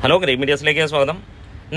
Hello, great മീഡിയാസിലേക്ക് സ്വാഗതം.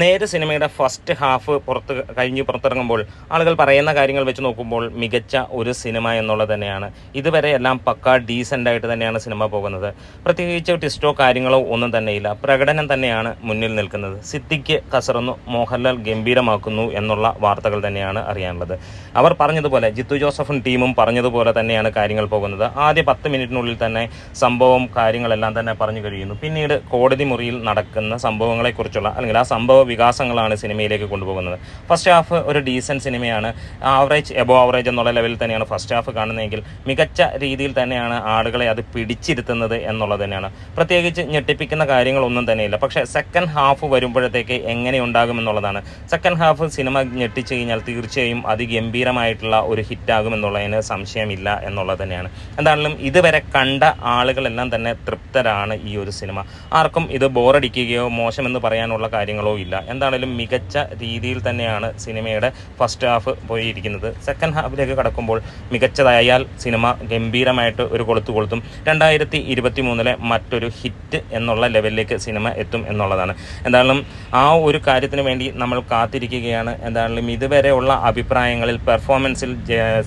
നേരെ സിനിമയുടെ ഫസ്റ്റ് ഹാഫ് പുറത്തിറങ്ങുമ്പോൾ ആളുകൾ പറയുന്ന കാര്യങ്ങൾ വെച്ച് നോക്കുമ്പോൾ മികച്ച ഒരു സിനിമ എന്നുള്ളത് തന്നെയാണ്. ഇതുവരെ എല്ലാം പക്ക ഡീസൻ്റ് ആയിട്ട് തന്നെയാണ് സിനിമ പോകുന്നത്. പ്രത്യേകിച്ച് ട്വിസ്റ്റോ കാര്യങ്ങളോ ഒന്നും തന്നെയില്ല. പ്രകടനം തന്നെയാണ് മുന്നിൽ നിൽക്കുന്നത്. സിദ്ദിഖ് കസറുന്നു, മോഹൻലാൽ ഗംഭീരമാക്കുന്നു എന്നുള്ള വാർത്തകൾ തന്നെയാണ് അറിയാനുള്ളത്. അവർ പറഞ്ഞതുപോലെ, ജിത്തു ജോസഫും ടീമും പറഞ്ഞതുപോലെ തന്നെയാണ് കാര്യങ്ങൾ പോകുന്നത്. ആദ്യ 10 മിനിറ്റിനുള്ളിൽ തന്നെ സംഭവം കാര്യങ്ങളെല്ലാം തന്നെ പറഞ്ഞു കഴിയുന്നു. പിന്നീട് കോടതി മുറിയിൽ നടക്കുന്ന സംഭവങ്ങളെക്കുറിച്ചുള്ള അല്ലെങ്കിൽ ആ സംഭവ വികാസങ്ങളാണ് സിനിമയിലേക്ക് കൊണ്ടുപോകുന്നത്. ഫസ്റ്റ് ഹാഫ് ഒരു ഡീസൻറ്റ് സിനിമയാണ്. എബോ ആവറേജ് എന്നുള്ള ലെവലിൽ തന്നെയാണ് ഫസ്റ്റ് ഹാഫ് കാണുന്നതെങ്കിൽ മികച്ച രീതിയിൽ തന്നെയാണ് ആളുകളെ അത് പിടിച്ചിരുത്തുന്നത് എന്നുള്ളത് തന്നെയാണ്. പ്രത്യേകിച്ച് ഞെട്ടിപ്പിക്കുന്ന കാര്യങ്ങളൊന്നും തന്നെയില്ല. പക്ഷേ സെക്കൻഡ് ഹാഫ് വരുമ്പോഴത്തേക്ക് എങ്ങനെ ഉണ്ടാകുമെന്നുള്ളതാണ്. സെക്കൻഡ് ഹാഫ് സിനിമ ഞെട്ടിച്ചു കഴിഞ്ഞാൽ തീർച്ചയായും അതിഗംഭീരമായിട്ടുള്ള ഒരു ഹിറ്റാകുമെന്നുള്ളതിന് സംശയമില്ല എന്നുള്ളത് തന്നെയാണ്. എന്താണെങ്കിലും ഇതുവരെ കണ്ട ആളുകളെല്ലാം തന്നെ തൃപ്തരാണ് ഈ ഒരു സിനിമ. ആർക്കും ഇത് ബോറടിക്കുകയോ മോശമെന്ന് പറയാനുള്ള കാര്യങ്ങളോ ഇല്ല. എന്താണെങ്കിലും മികച്ച രീതിയിൽ തന്നെയാണ് സിനിമയുടെ ഫസ്റ്റ് ഹാഫ് പോയിരിക്കുന്നത്. സെക്കൻഡ് ഹാഫിലേക്ക് കടക്കുമ്പോൾ മികച്ചതായാൽ സിനിമ ഗംഭീരമായിട്ട് ഒരു കൊളുത്തും 2023 മറ്റൊരു ഹിറ്റ് എന്നുള്ള ലെവലിലേക്ക് സിനിമ എത്തും എന്നുള്ളതാണ്. എന്തായാലും ആ ഒരു കാര്യത്തിന് വേണ്ടി നമ്മൾ കാത്തിരിക്കുകയാണ്. എന്തായാലും ഇതുവരെയുള്ള അഭിപ്രായങ്ങളിൽ പെർഫോമൻസിൽ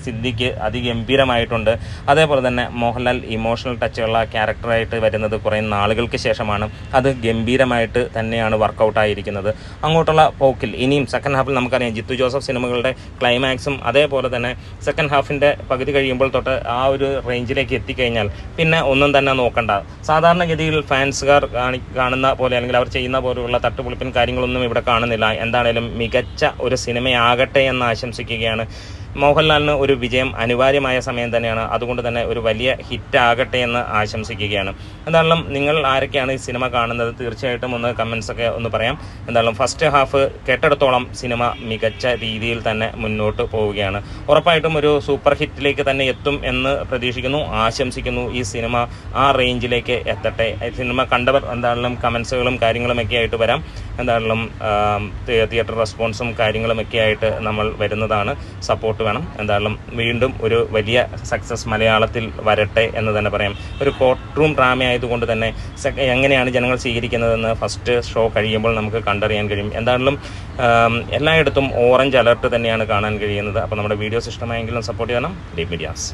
സിദ്ദിഖ് അതിഗംഭീരമായിട്ടുണ്ട്. അതേപോലെ തന്നെ മോഹൻലാൽ ഇമോഷണൽ ടച്ചുള്ള ക്യാരക്ടറായിട്ട് വരുന്നത് കുറേ നാളുകൾക്ക് ശേഷമാണ്. അത് ഗംഭീരമായിട്ട് തന്നെയാണ് വർക്കൗട്ടായിരിക്കുന്നത്. അങ്ങോട്ടുള്ള പോക്കിൽ ഇനിയും സെക്കൻഡ് ഹാഫിൽ നമുക്കറിയാം, ജിത്തു ജോസഫ് സിനിമകളുടെ ക്ലൈമാക്സും അതേപോലെ തന്നെ സെക്കൻഡ് ഹാഫിൻ്റെ പകുതി കഴിയുമ്പോൾ തൊട്ട് ആ ഒരു റേഞ്ചിലേക്ക് എത്തിക്കഴിഞ്ഞാൽ പിന്നെ ഒന്നും തന്നെ നോക്കണ്ട. സാധാരണഗതിയിൽ ഫാൻസുകാർ കാണുന്ന പോലെ അല്ലെങ്കിൽ അവർ ചെയ്യുന്ന പോലെയുള്ള തട്ടുപൊളിപ്പൻ കാര്യങ്ങളൊന്നും ഇവിടെ കാണുന്നില്ല. എന്താണേലും മികച്ച ഒരു സിനിമയാകട്ടെ എന്ന് ആശംസിക്കുകയാണ്. മോഹൻലാലിന് ഒരു വിജയം അനിവാര്യമായ സമയം തന്നെയാണ്. അതുകൊണ്ട് തന്നെ ഒരു വലിയ ഹിറ്റ് ആകട്ടെ എന്ന് ആശംസിക്കുകയാണ്. എന്തായാലും നിങ്ങൾ ആരൊക്കെയാണ് ഈ സിനിമ കാണുന്നത് തീർച്ചയായിട്ടും ഒന്ന് കമൻസൊക്കെ ഒന്ന് പറയാം. എന്തായാലും ഫസ്റ്റ് ഹാഫ് കേട്ടെടുത്തോളം സിനിമ മികച്ച രീതിയിൽ തന്നെ മുന്നോട്ട് പോവുകയാണ്. ഉറപ്പായിട്ടും ഒരു സൂപ്പർ ഹിറ്റിലേക്ക് തന്നെ എത്തും എന്ന് പ്രതീക്ഷിക്കുന്നു, ആശംസിക്കുന്നു. ഈ സിനിമ ആ റേഞ്ചിലേക്ക് എത്തട്ടെ. സിനിമ കണ്ടവർ എന്തായാലും കമൻസുകളും കാര്യങ്ങളുമൊക്കെ ആയിട്ട് വരാം. എന്തായാലും തിയേറ്റർ റെസ്പോൺസും കാര്യങ്ങളുമൊക്കെ ആയിട്ട് നമ്മൾ വരുന്നതാണ്. സപ്പോർട്ട് വേണം. എന്തായാലും വീണ്ടും ഒരു വലിയ സക്സസ് മലയാളത്തിൽ വരട്ടെ എന്ന് തന്നെ പറയാം. ഒരു കോർട്ട് റൂം ഡ്രാമ ആയതുകൊണ്ട് തന്നെ എങ്ങനെയാണ് ജനങ്ങൾ സ്വീകരിക്കുന്നതെന്ന് ഫസ്റ്റ് ഷോ കഴിയുമ്പോൾ നമുക്ക് കണ്ടറിയാൻ കഴിയും. എന്തായാലും എല്ലായിടത്തും ഓറഞ്ച് അലർട്ട് തന്നെയാണ് കാണാൻ കഴിയുന്നത്. അപ്പോൾ നമ്മുടെ വീഡിയോസ് ഇഷ്ടമായെങ്കിലും സപ്പോർട്ട് ചെയ്യണം. Great medias.